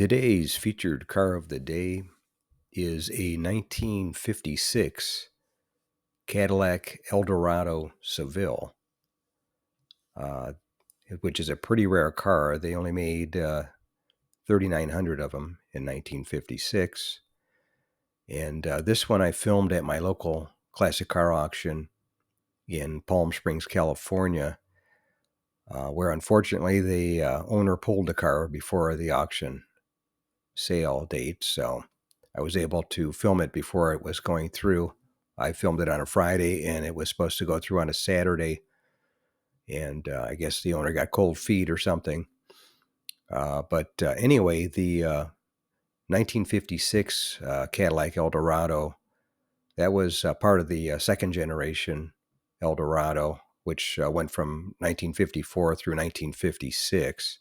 Today's featured car of the day is a 1956 Cadillac Eldorado Seville, uh, which is a pretty rare car. They only made 3,900 of them in 1956. And this one I filmed at my local classic car auction in Palm Springs, California, where unfortunately the owner pulled the car before the auction sale date. So I was able to film it before it was going through. I filmed it on a Friday and it was supposed to go through on a Saturday. And I guess the owner got cold feet or something. But anyway, the 1956 Cadillac Eldorado, that was part of the second generation Eldorado, which went from 1954 through 1956.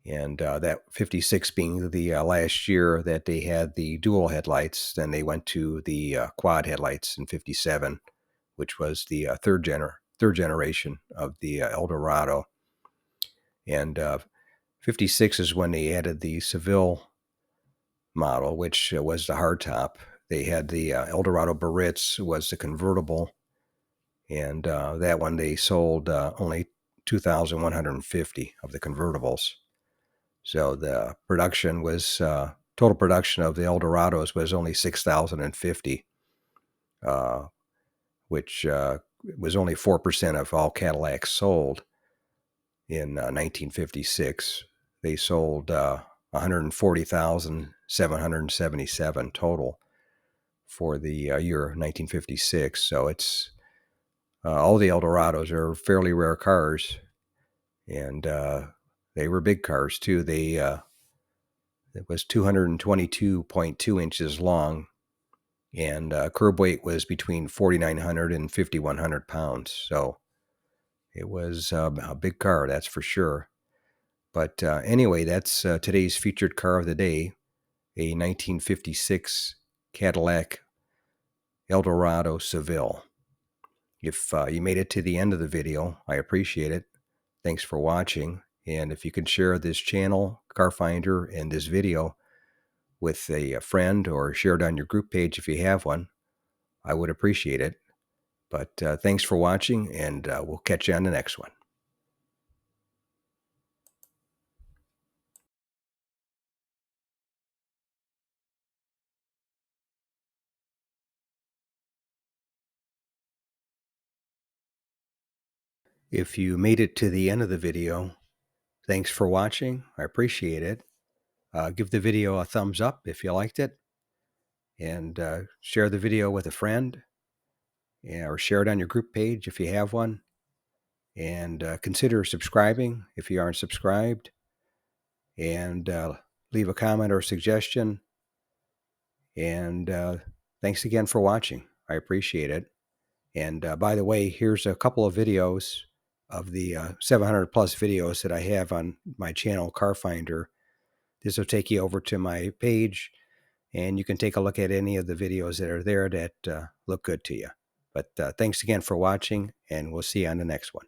And that 56 being the last year that they had the dual headlights. Then they went to the quad headlights in 57, which was the third generation of the Eldorado. And 56 is when they added the Seville model, which was the hardtop. They had the Eldorado Baritz was the convertible. And that one they sold only 2,150 of the convertibles. So the production was, total production of the Eldorados was only 6,050, which was only 4% of all Cadillacs sold in 1956. They sold 140,777 total for the year 1956. So it's all the Eldorados are fairly rare cars, and they were big cars too. It was 222.2 inches long, and curb weight was between 4,900 and 5,100 pounds. So it was a big car, that's for sure. But anyway, that's today's featured car of the day, a 1956 Cadillac Eldorado Seville. If you made it to the end of the video, I appreciate it. Thanks for watching. And if you could share this channel, Car Finder, and this video with a friend or share it on your group page if you have one, I would appreciate it. But thanks for watching, and we'll catch you on the next one. If you made it to the end of the video, thanks for watching. I appreciate it. Give the video a thumbs up if you liked it, and share the video with a friend, or share it on your group page if you have one. And consider subscribing if you aren't subscribed, and leave a comment or suggestion. And thanks again for watching. I appreciate it. And by the way, here's a couple of videos of the 700 plus videos that I have on my channel, Car Finder. This will take you over to my page, and you can take a look at any of the videos that are there that look good to you. But thanks again for watching, and we'll see you on the next one.